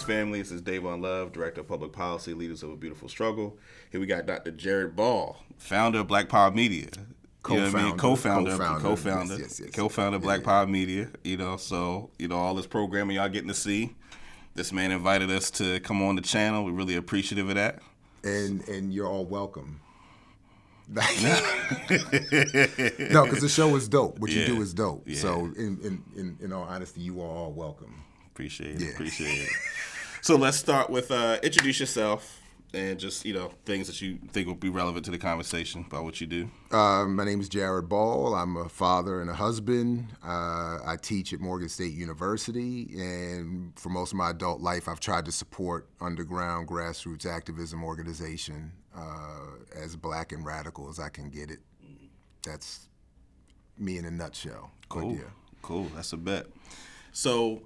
family. This is Davon Love, Director of Public Policy, Leaders of a Beautiful Struggle. Here we got Dr. Jared Ball, founder of Black Power Media. Co-founder. Co-founder of Black Power Media. So all this programming y'all getting to see. This man invited us to come on the channel. We're really appreciative of that. And you're all welcome. No, because the show is dope. What you do is dope. Yeah. So in all honesty, you are all welcome. Appreciate it. So let's start with introduce yourself and just, things that you think will be relevant to the conversation about what you do. My name is Jared Ball. I'm a father and a husband. I teach at Morgan State University, and for most of my adult life, I've tried to support underground grassroots activism organization as black and radical as I can get it. That's me in a nutshell. Cool. Cool. That's a bet. So,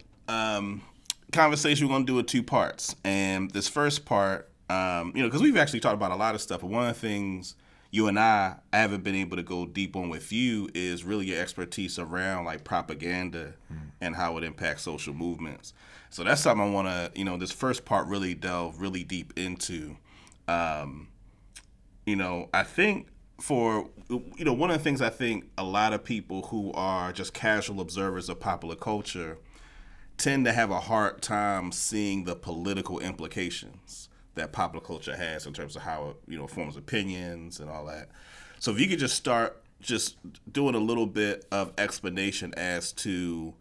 conversation we're going to do in two parts. And this first part, because we've actually talked about a lot of stuff, but one of the things you and I haven't been able to go deep on with you is really your expertise around like propaganda and how it impacts social movements. So that's something I want to, this first part really delve really deep into. I think one of the things I think a lot of people who are just casual observers of popular culture tend to have a hard time seeing the political implications that popular culture has in terms of how it forms opinions and all that. So if you could just start just doing a little bit of explanation as to,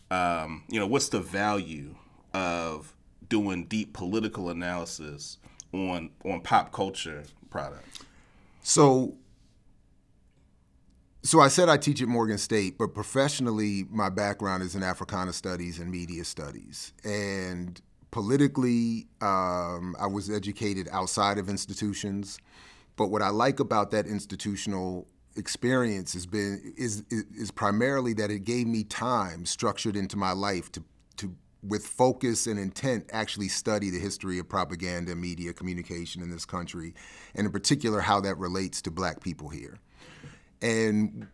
what's the value of doing deep political analysis on pop culture products. So I said I teach at Morgan State, but professionally, my background is in Africana studies and media studies. And politically, I was educated outside of institutions. But what I like about that institutional experience is primarily that it gave me time structured into my life to with focus and intent, actually study the history of propaganda, media, communication in this country, and in particular, how that relates to black people here. And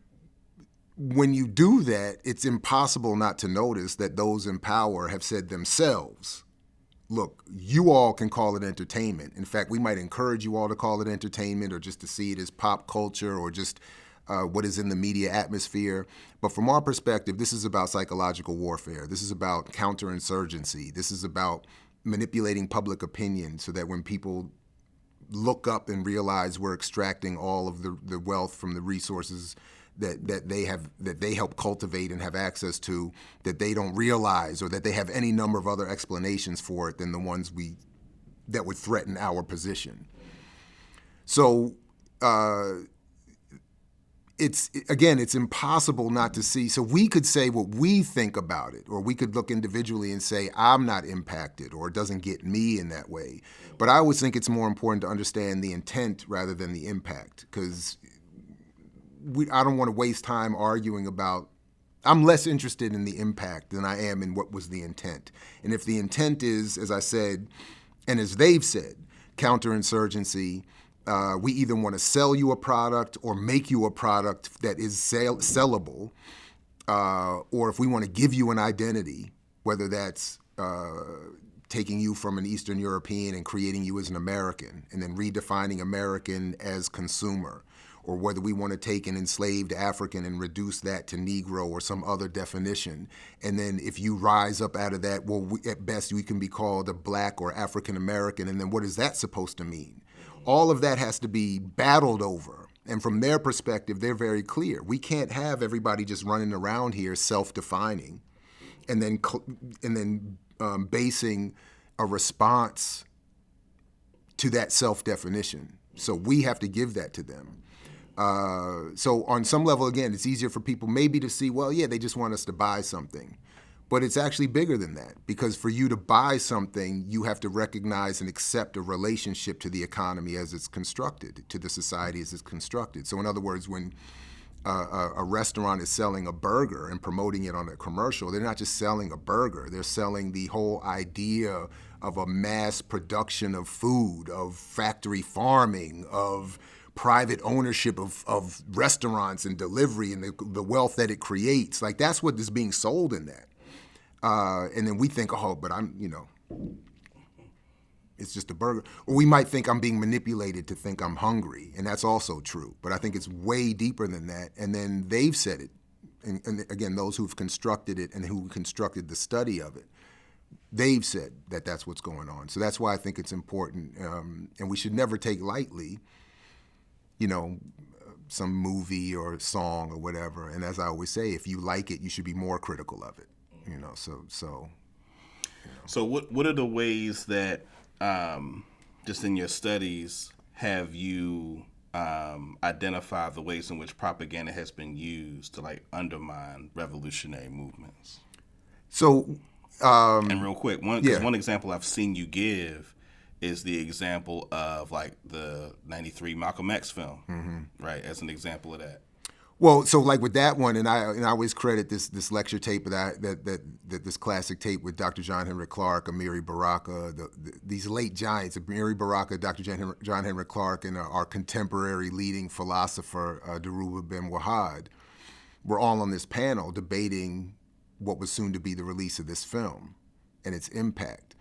when you do that, it's impossible not to notice that those in power have said themselves, look, you all can call it entertainment. In fact, we might encourage you all to call it entertainment or just to see it as pop culture or just what is in the media atmosphere. But from our perspective, this is about psychological warfare. This is about counterinsurgency. This is about manipulating public opinion so that when people look up and realize we're extracting all of the wealth from the resources that they help cultivate and have access to, that they don't realize, or that they have any number of other explanations for it than the ones that would threaten our position. So it's impossible not to see. So we could say what we think about it, or we could look individually and say, I'm not impacted, or it doesn't get me in that way. But I always think it's more important to understand the intent rather than the impact, because I don't want to waste time arguing about, I'm less interested in the impact than I am in what was the intent. And if the intent is, as I said, and as they've said, counterinsurgency, we either want to sell you a product or make you a product that is sellable, or if we want to give you an identity, whether that's taking you from an Eastern European and creating you as an American, and then redefining American as consumer, or whether we want to take an enslaved African and reduce that to Negro or some other definition. And then if you rise up out of that, at best we can be called a Black or African American, and then what is that supposed to mean? All of that has to be battled over. And from their perspective, they're very clear. We can't have everybody just running around here self-defining and then basing a response to that self-definition. So we have to give that to them. So on some level, again, it's easier for people maybe to see, well, yeah, they just want us to buy something. But it's actually bigger than that, because for you to buy something, you have to recognize and accept a relationship to the economy as it's constructed, to the society as it's constructed. So in other words, when a restaurant is selling a burger and promoting it on a commercial, they're not just selling a burger, they're selling the whole idea of a mass production of food, of factory farming, of private ownership of restaurants and delivery and the wealth that it creates. Like, that's what is being sold in that. And then we think, oh, but It's just a burger. Or we might think I'm being manipulated to think I'm hungry, and that's also true. But I think it's way deeper than that. And then they've said it, and again, those who've constructed it and who constructed the study of it, they've said that that's what's going on. So that's why I think it's important, and we should never take lightly, some movie or song or whatever. And as I always say, if you like it, you should be more critical of it. So what are the ways that just in your studies have you identified the ways in which propaganda has been used to undermine revolutionary movements? So and real quick, one example I've seen you give is the example of the '93 Malcolm X film, right? As an example of that. Well, so with that one, and I always credit this lecture tape that this classic tape with Dr. John Henrik Clarke, Amiri Baraka, these late giants, Amiri Baraka, Dr. John Henrik Clarke, and our contemporary leading philosopher, Daruba Ben Wahad, were all on this panel debating what was soon to be the release of this film and its impact.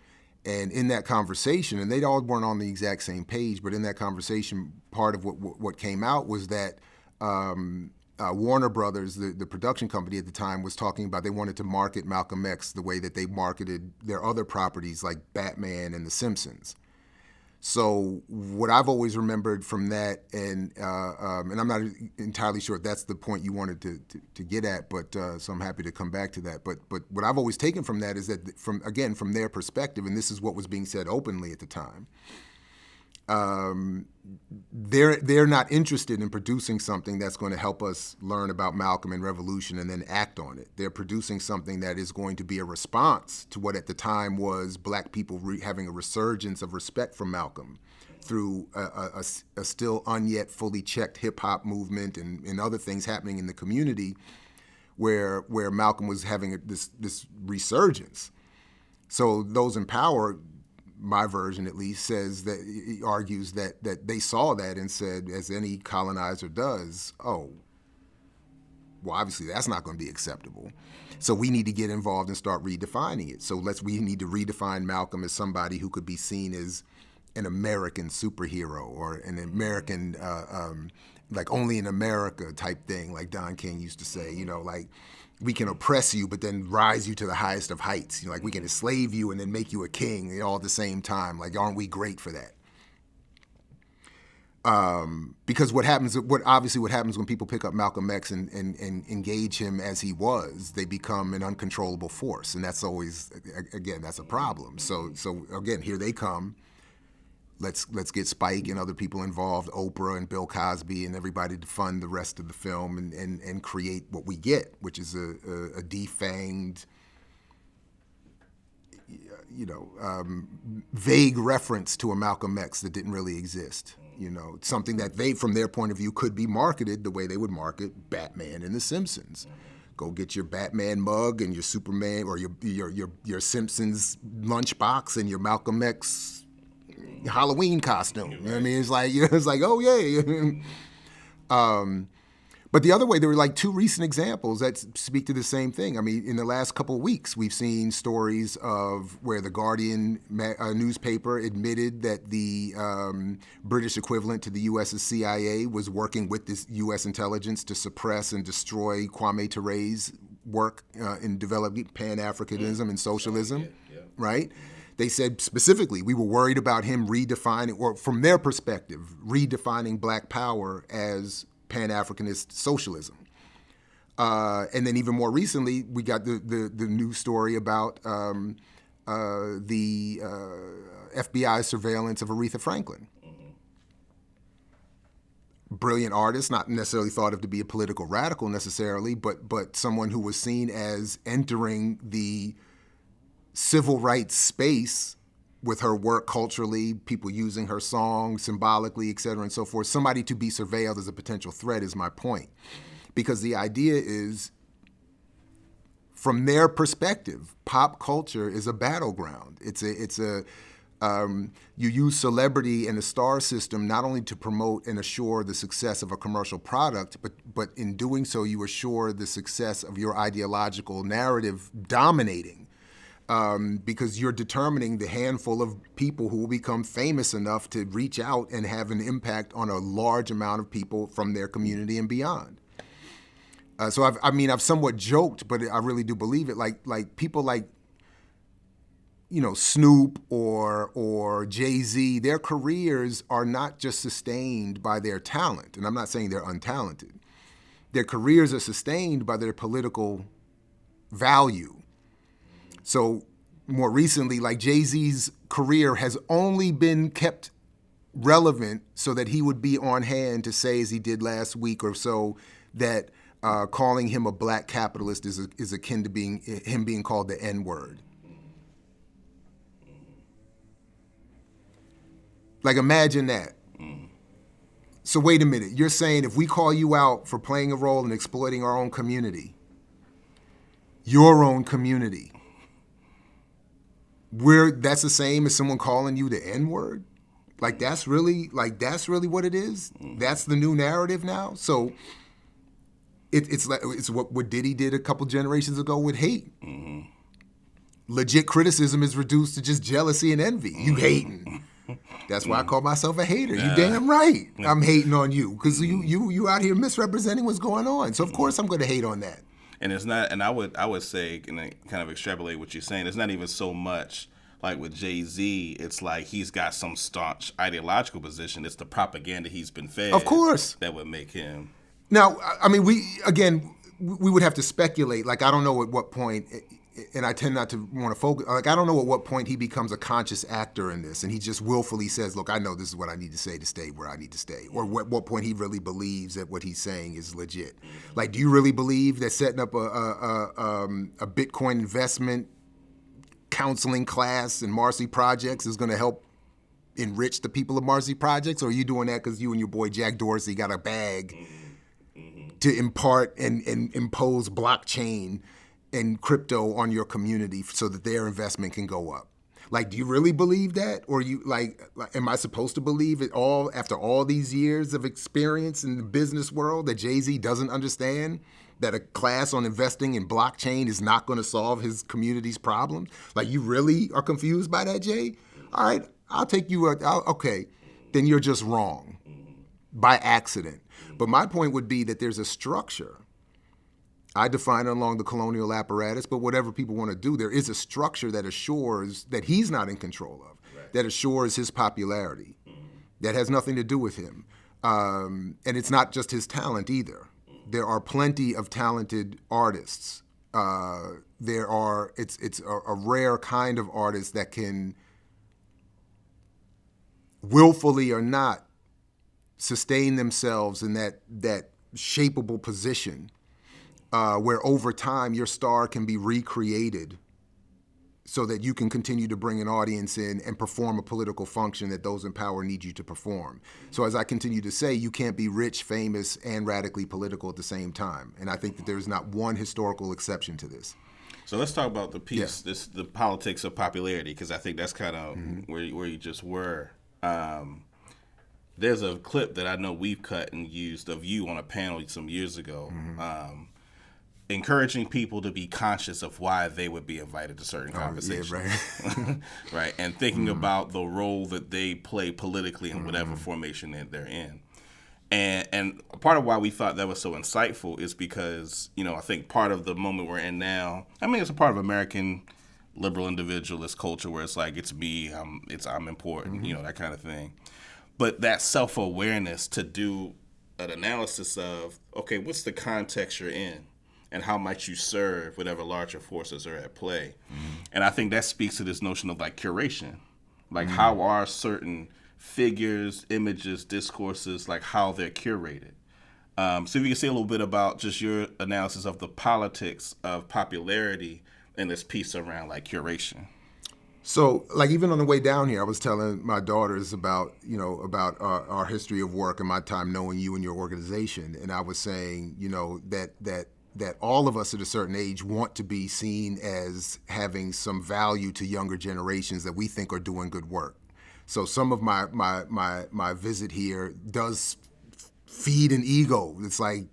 And in that conversation, and they all weren't on the exact same page, but in that conversation, part of what came out was that Warner Brothers, the production company at the time, was talking about they wanted to market Malcolm X the way that they marketed their other properties like Batman and The Simpsons. So what I've always remembered from that, and I'm not entirely sure if that's the point you wanted to get at, but so I'm happy to come back to that. But what I've always taken from that is that from their perspective, and this is what was being said openly at the time, they're not interested in producing something that's going to help us learn about Malcolm and revolution and then act on it. They're producing something that is going to be a response to what at the time was black people having a resurgence of respect for Malcolm through a still unyet fully checked hip-hop movement and other things happening in the community where Malcolm was having this resurgence. So those in power, my version at least, argues that they saw that and said, as any colonizer does, oh, well, obviously that's not going to be acceptable. So we need to get involved and start redefining it. So we need to redefine Malcolm as somebody who could be seen as an American superhero or an American, only in America type thing, like Don King used to say, we can oppress you, but then rise you to the highest of heights. We can enslave you and then make you a king all at the same time. Aren't we great for that? Because what happens when people pick up Malcolm X and engage him as he was, they become an uncontrollable force. And that's always, again, that's a problem. So again, here they come. Let's get Spike and other people involved, Oprah and Bill Cosby and everybody to fund the rest of the film and create what we get, which is a defanged, vague reference to a Malcolm X that didn't really exist. Something that they, from their point of view, could be marketed the way they would market Batman and The Simpsons. Go get your Batman mug and your Superman or your Simpsons lunchbox and your Malcolm X Halloween costume. You know what I mean? It's like, oh yay. But the other way, there were two recent examples that speak to the same thing. I mean, in the last couple of weeks, we've seen stories of where the Guardian newspaper admitted that the British equivalent to the U.S.'s CIA was working with this U.S. intelligence to suppress and destroy Kwame Ture's work in developing Pan-Africanism and socialism, right? They said specifically, we were worried about him redefining, or from their perspective, redefining black power as Pan-Africanist socialism. And then even more recently, we got the news story about the FBI surveillance of Aretha Franklin. Brilliant artist, not necessarily thought of to be a political radical necessarily, but someone who was seen as entering the civil rights space with her work culturally, people using her song symbolically, et cetera, and so forth. Somebody to be surveilled as a potential threat is my point. Because the idea is, from their perspective, pop culture is a battleground. You use celebrity and the star system not only to promote and assure the success of a commercial product, but in doing so, you assure the success of your ideological narrative dominating. because you're determining the handful of people who will become famous enough to reach out and have an impact on a large amount of people from their community and beyond. So I've somewhat joked, but I really do believe it. Like people like, Snoop or Jay-Z, their careers are not just sustained by their talent, and I'm not saying they're untalented. Their careers are sustained by their political value. So more recently, like Jay-Z's career has only been kept relevant so that he would be on hand to say, as he did last week or so, that calling him a black capitalist is akin to him being called the N-word. Like, imagine that. So wait a minute. You're saying if we call you out for playing a role in exploiting our own community, your own community, that's the same as someone calling you the N-word? Like, that's really what it is? That's the new narrative now? So it's what Diddy did a couple generations ago with hate. Legit criticism is reduced to just jealousy and envy. You hating. That's why I call myself a hater. You damn right. I'm hating on you because you out here misrepresenting what's going on. So of course I'm going to hate on that. And it's not. And I would say, and I kind of extrapolate what you're saying. It's not even so much like with Jay-Z. It's like he's got some staunch ideological position. It's the propaganda he's been fed. Of course, that would make him. Now, I mean, we would have to speculate. Like, I don't know at what point. And I tend not to want to focus. Like, I don't know at what point he becomes a conscious actor in this, and he just willfully says, "Look, I know this is what I need to say to stay where I need to stay," or what point he really believes that what he's saying is legit. Like, do you really believe that setting up a Bitcoin investment counseling class in Marcy Projects is going to help enrich the people of Marcy Projects, or are you doing that because you and your boy Jack Dorsey got a bag to impart and impose blockchain and crypto on your community so that their investment can go up? Like, do you really believe that? Or am I supposed to believe it all after all these years of experience in the business world that Jay-Z doesn't understand that a class on investing in blockchain is not going to solve his community's problems? Like, you really are confused by that, Jay? All right, I'll take you, okay, then you're just wrong by accident. But my point would be that there's a structure. I define it along the colonial apparatus, but whatever people want to do, there is a structure that assures that he's not in control of, that assures his popularity. That has nothing to do with him. And it's not just his talent either. There are plenty of talented artists. It's a rare kind of artist that can, willfully or not, sustain themselves in that shapeable position. Where over time your star can be recreated so that you can continue to bring an audience in and perform a political function that those in power need you to perform. So as I continue to say, you can't be rich, famous, and radically political at the same time. And I think that there's not one historical exception to this. So let's talk about the piece, the politics of popularity, because I think that's kind of where you just were. There's a clip that I know we've cut and used of you on a panel some years ago. Encouraging people to be conscious of why they would be invited to certain conversations. Right. Right. And thinking about the role that they play politically in whatever formation that they're in. And part of why we thought that was so insightful is because, I think part of the moment we're in now, it's a part of American liberal individualist culture where it's like, it's me, I'm important, that kind of thing. But that self-awareness to do an analysis of, okay, what's the context you're in? And how might you serve whatever larger forces are at play? And I think that speaks to this notion of like curation. Like how are certain figures, images, discourses, like how they're curated. So if you can say a little bit about just your analysis of the politics of popularity and this piece around like curation. So, like, even on the way down here, I was telling my daughters about our history of work and my time knowing you and your organization. And I was saying, that all of us at a certain age want to be seen as having some value to younger generations that we think are doing good work. So some of my visit here does feed an ego. It's like,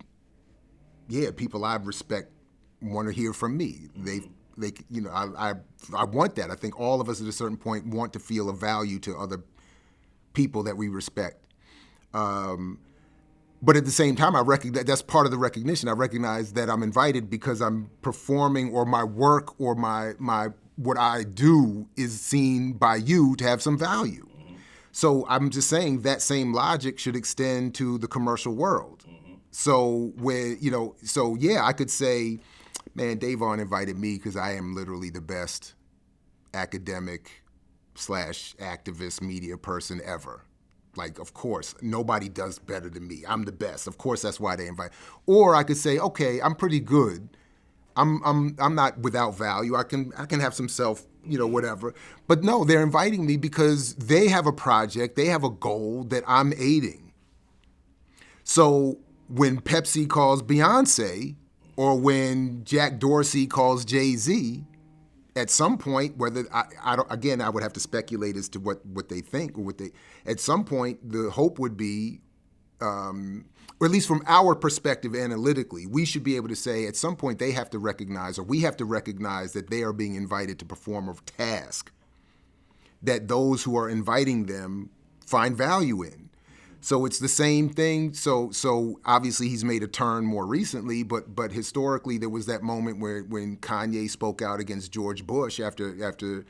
yeah, people I respect want to hear from me. They've I want that. I think all of us at a certain point want to feel a value to other people that we respect. But at the same time, I recognize that's part of the recognition. I recognize that I'm invited because I'm performing, or my work, or my what I do is seen by you to have some value. So I'm just saying that same logic should extend to the commercial world. So I could say, man, Davon invited me because I am literally the best academic / activist media person ever. Like, of course, nobody does better than me. I'm the best. Of course, that's why they invite. Or I could say, okay, I'm pretty good. I'm not without value. I can have some self, whatever. But no, they're inviting me because they have a project, they have a goal that I'm aiding. So when Pepsi calls Beyonce, or when Jack Dorsey calls Jay-Z, at some point, whether I would have to speculate as to what they think, or at some point, the hope would be, or at least from our perspective analytically, we should be able to say at some point they have to recognize, or we have to recognize, that they are being invited to perform a task that those who are inviting them find value in. So it's the same thing. So obviously he's made a turn more recently, but historically there was that moment when Kanye spoke out against George Bush after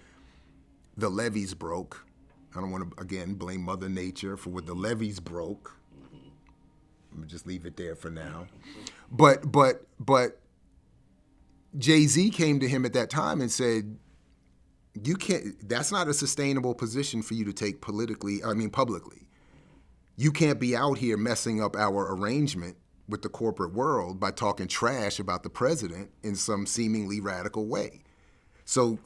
the levees broke. I don't want to, again, blame Mother Nature for what the levees broke. I'm gonna just leave it there for now. But Jay-Z came to him at that time and said, "You can't. That's not a sustainable position for you to take publicly. You can't be out here messing up our arrangement with the corporate world by talking trash about the president in some seemingly radical way." So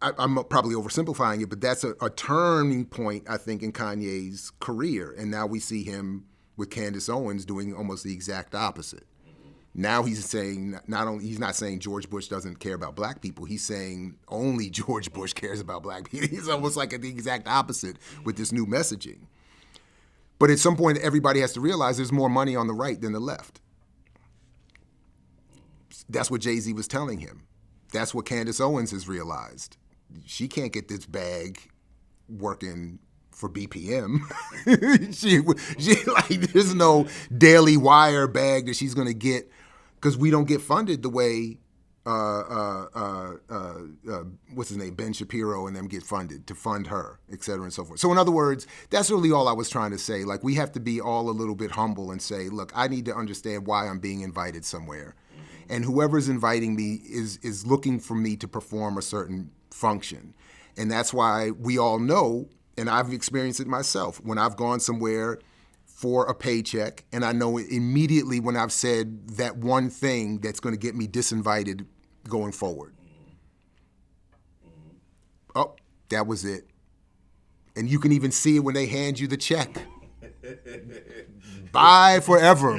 I'm probably oversimplifying it, but that's a turning point, I think, in Kanye's career. And now we see him with Candace Owens doing almost the exact opposite. Now he's saying, he's not saying George Bush doesn't care about black people. He's saying only George Bush cares about black people. He's almost like the exact opposite with this new messaging. But at some point, everybody has to realize there's more money on the right than the left. That's what Jay-Z was telling him. That's what Candace Owens has realized. She can't get this bag working for BPM. There's no Daily Wire bag that she's going to get, because we don't get funded the way what's his name, Ben Shapiro and them get funded to fund her, et cetera and so forth. So in other words, that's really all I was trying to say. Like, we have to be all a little bit humble and say, look, I need to understand why I'm being invited somewhere. And whoever's inviting me is looking for me to perform a certain function. And that's why we all know, and I've experienced it myself, when I've gone somewhere for a paycheck, and I know immediately when I've said that one thing that's going to get me disinvited going forward. Oh, that was it. And you can even see it when they hand you the check. Bye forever.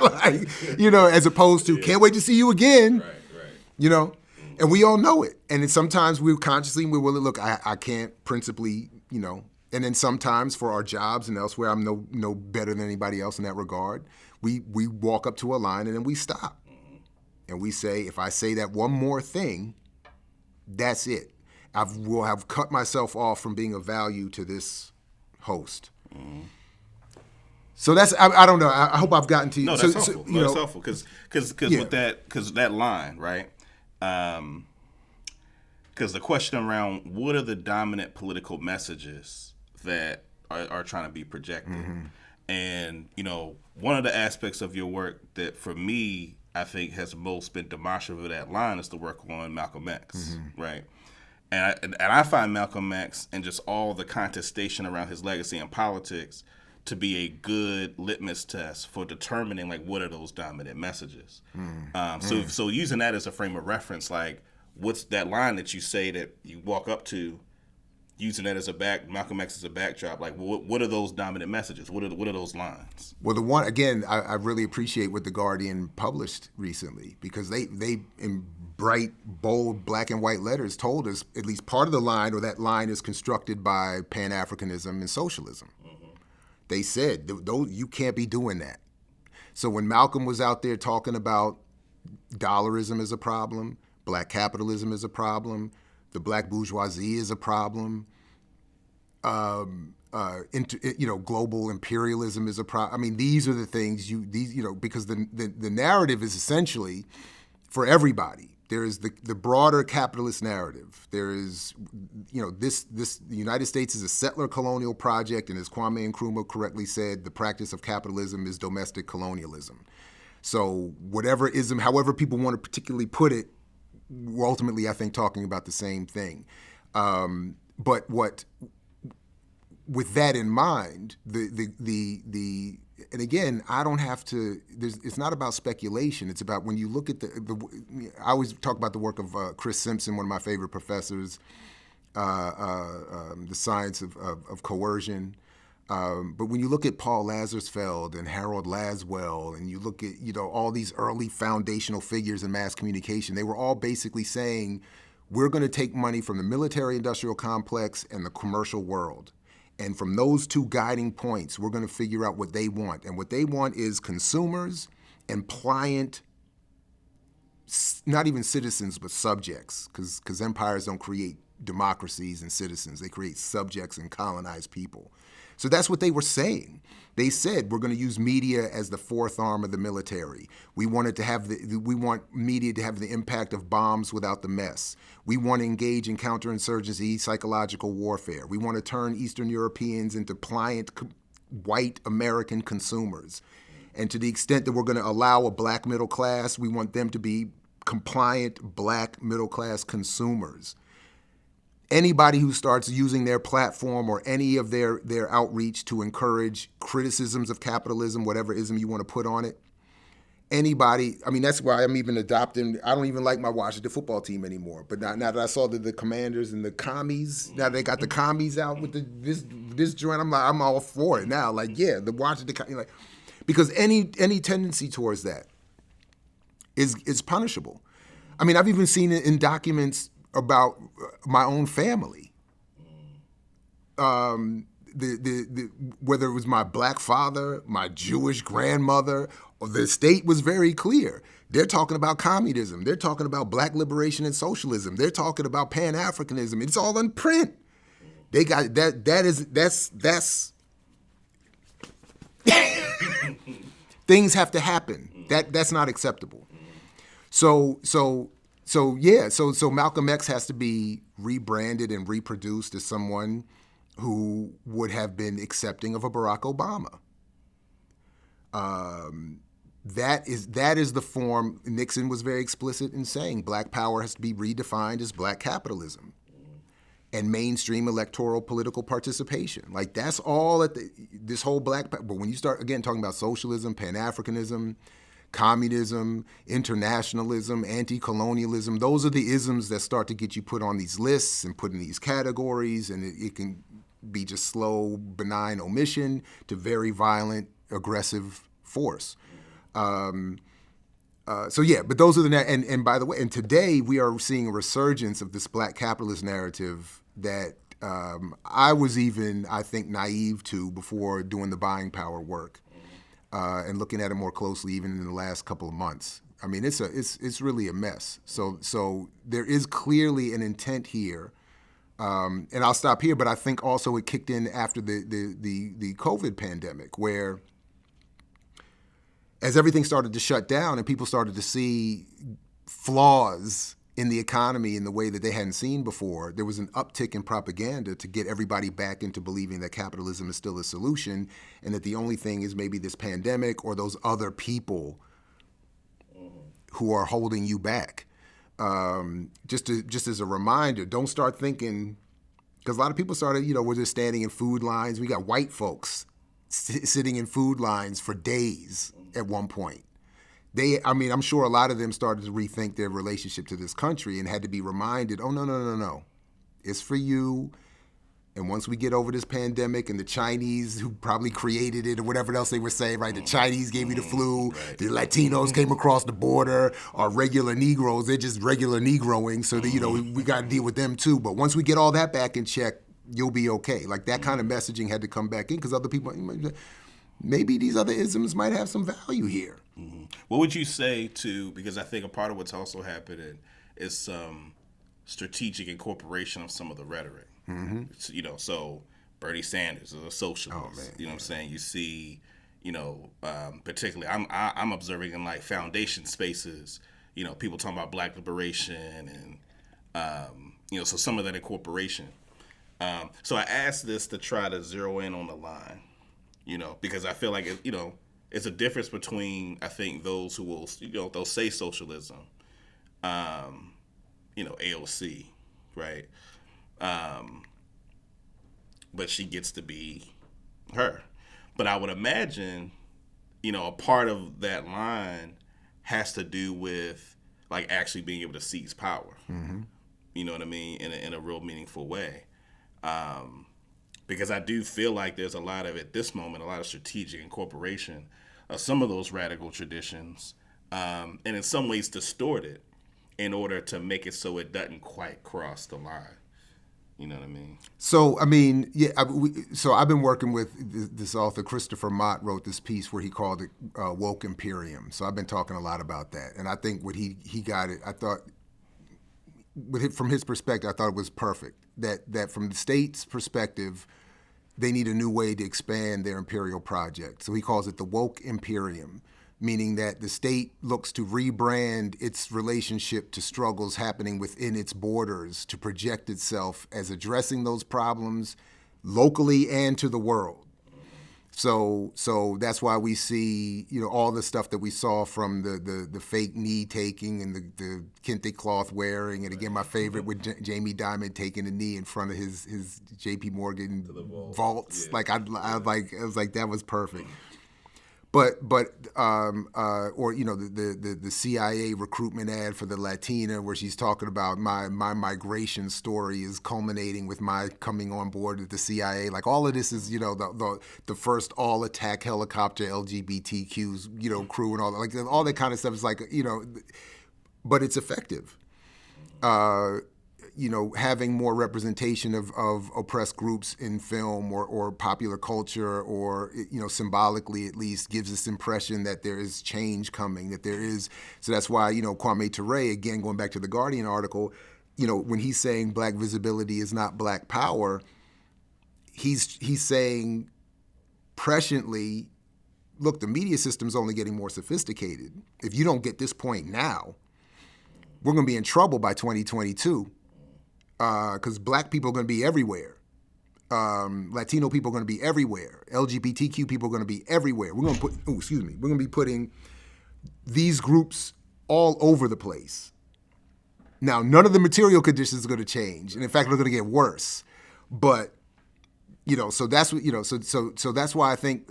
Like, as opposed to, can't wait to see you again. Right. And we all know it. And then sometimes we're willing, look, I can't principally, and then sometimes for our jobs and elsewhere, I'm no better than anybody else in that regard. We walk up to a line and then we stop. And we say, if I say that one more thing, that's it. I will have cut myself off from being of value to this host. Mm-hmm. So that's, I don't know. I hope I've gotten to you. No, that's helpful. That's helpful because with that line, right? Because the question around what are the dominant political messages that are trying to be projected, mm-hmm. and one of the aspects of your work that for me I think has most been demonstrative of that line is the work on Malcolm X, mm-hmm. right? And I find Malcolm X and just all the contestation around his legacy in politics to be a good litmus test for determining what are those dominant messages. So using that as a frame of reference, what's that line that you say that you walk up to, using that as Malcolm X as a backdrop, what are those dominant messages? What are those lines? Well, the one, again, I really appreciate what The Guardian published recently, because they in bright, bold, black and white letters told us at least part of the line, or that line is constructed by Pan-Africanism and socialism. Mm-hmm. They said, you can't be doing that. So when Malcolm was out there talking about Dollarism is a problem. Black capitalism is a problem. The black bourgeoisie is a problem. Global imperialism is a problem. I mean, these are the things because the narrative is essentially for everybody. There is the broader capitalist narrative. There is, the United States is a settler colonial project, and as Kwame Nkrumah correctly said, the practice of capitalism is domestic colonialism. So whatever ism, however people want to particularly put it, we're ultimately, I think, talking about the same thing. But with that in mind, and again, I don't have to. It's not about speculation. It's about when you look at I always talk about the work of Chris Simpson, one of my favorite professors, the science of coercion. But when you look at Paul Lazarsfeld and Harold Laswell, and you look at all these early foundational figures in mass communication, they were all basically saying, we're going to take money from the military-industrial complex and the commercial world. And from those two guiding points, we're going to figure out what they want. And what they want is consumers and pliant, not even citizens, but subjects, because empires don't create democracies and citizens. They create subjects and colonized people. So that's what they were saying. They said, we're going to use media as the fourth arm of the military. We want media to have the impact of bombs without the mess. We want to engage in counterinsurgency, psychological warfare. We want to turn Eastern Europeans into pliant white American consumers. And to the extent that we're going to allow a black middle class, we want them to be compliant black middle class consumers. Anybody who starts using their platform or any of their outreach to encourage criticisms of capitalism, whatever ism you want to put on it, anybody, I mean, that's why I'm even adopting, I don't even like my Washington football team anymore. But now that I saw that the Commanders and the commies, now they got the commies out with this joint, I'm all for it now. Like, yeah, the Washington, because any tendency towards that is punishable. I mean, I've even seen it in documents about my own family. Whether it was my black father, my Jewish grandmother, or the state was very clear. They're talking about communism. They're talking about black liberation and socialism. They're talking about Pan-Africanism. It's all in print. They got that's things have to happen. That's not acceptable. So Malcolm X has to be rebranded and reproduced as someone who would have been accepting of a Barack Obama. That is the form. Nixon was very explicit in saying black power has to be redefined as black capitalism and mainstream electoral political participation. Like, that's all this whole black. But when you start again talking about socialism, Pan-Africanism, communism, internationalism, anti-colonialism, those are the isms that start to get you put on these lists and put in these categories, and it can be just slow, benign omission to very violent, aggressive force. But those are and by the way, and today we are seeing a resurgence of this black capitalist narrative that I was even, I think, naive to before doing the buying power work. And looking at it more closely, even in the last couple of months, I mean, it's really a mess. So there is clearly an intent here, and I'll stop here. But I think also it kicked in after the COVID pandemic, where as everything started to shut down and people started to see flaws in the economy in the way that they hadn't seen before, there was an uptick in propaganda to get everybody back into believing that capitalism is still a solution and that the only thing is maybe this pandemic or those other people who are holding you back. Just as a reminder, don't start thinking, because a lot of people started, we're just standing in food lines. We got white folks sitting in food lines for days at one point. I'm sure a lot of them started to rethink their relationship to this country and had to be reminded, oh, no. It's for you. And once we get over this pandemic and the Chinese who probably created it or whatever else they were saying, right? The Chinese gave you the flu, the Latinos came across the border, our regular Negroes, they're just regular Negroing, so that, we got to deal with them too. But once we get all that back in check, you'll be okay. Like, that kind of messaging had to come back in because other people, maybe these other isms might have some value here. What would you say to, because I think a part of what's also happening is some strategic incorporation of some of the rhetoric. So Bernie Sanders is a socialist. You know what I'm saying? You see, particularly I'm observing in like foundation spaces, people talking about Black liberation and so some of that incorporation. So I asked this to try to zero in on the line, because I feel like it's a difference between, I think, those who will they'll say socialism, AOC, right? But she gets to be her. But I would imagine, a part of that line has to do with like actually being able to seize power. You know what I mean? In a real meaningful way. Because I do feel like there's a lot of, at this moment, a lot of strategic incorporation of some of those radical traditions, and in some ways distorted in order to make it so it doesn't quite cross the line. You know what I mean? So, I mean, yeah. So I've been working with this author, Christopher Mott, wrote this piece where he called it woke imperium. So I've been talking a lot about that. And I think what he got it, I thought, from his perspective, I thought it was perfect. That from the state's perspective, they need a new way to expand their imperial project. So he calls it the woke imperium, meaning that the state looks to rebrand its relationship to struggles happening within its borders to project itself as addressing those problems locally and to the world. So that's why we see, all the stuff that we saw from the fake knee taking and the kente cloth wearing, and again, my favorite with Jamie Dimon taking a knee in front of his J.P. Morgan vaults. Yeah. I was like that was perfect. But or the CIA recruitment ad for the Latina where she's talking about my migration story is culminating with my coming on board with the CIA. Like all of this is the first all attack helicopter LGBTQ's crew and all that kind of stuff is like but it's effective. Having more representation of oppressed groups in film or popular culture or, symbolically at least gives this impression that there is change coming, that there is. So that's why, Kwame Ture, again, going back to the Guardian article, when he's saying Black visibility is not Black power, he's saying presciently, look, the media system's only getting more sophisticated. If you don't get this point now, we're going to be in trouble by 2022. Because Black people are going to be everywhere. Latino people are going to be everywhere. LGBTQ people are going to be everywhere. We're going to be putting these groups all over the place. Now, none of the material conditions are going to change, and in fact, they're going to get worse. But so that's what So that's why I think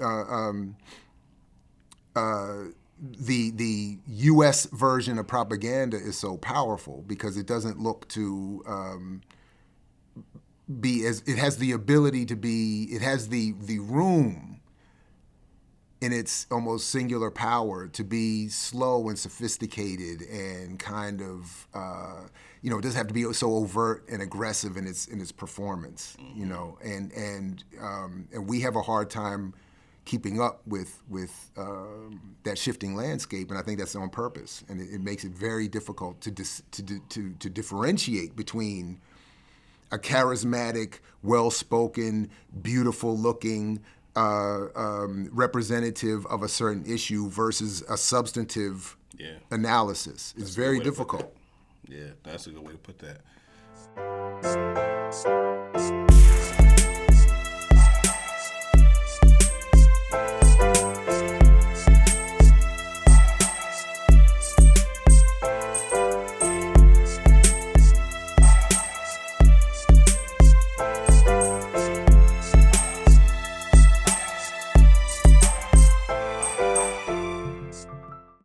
the U.S. version of propaganda is so powerful, because it doesn't look to be as, it has the ability to be, it has the room in its almost singular power to be slow and sophisticated and kind of, it doesn't have to be so overt and aggressive in its performance, and we have a hard time keeping up with that shifting landscape, and I think that's on purpose, and it makes it very difficult to differentiate between a charismatic, well-spoken, beautiful-looking representative of a certain issue versus a substantive analysis. It's very difficult. Yeah, that's a good way to put that.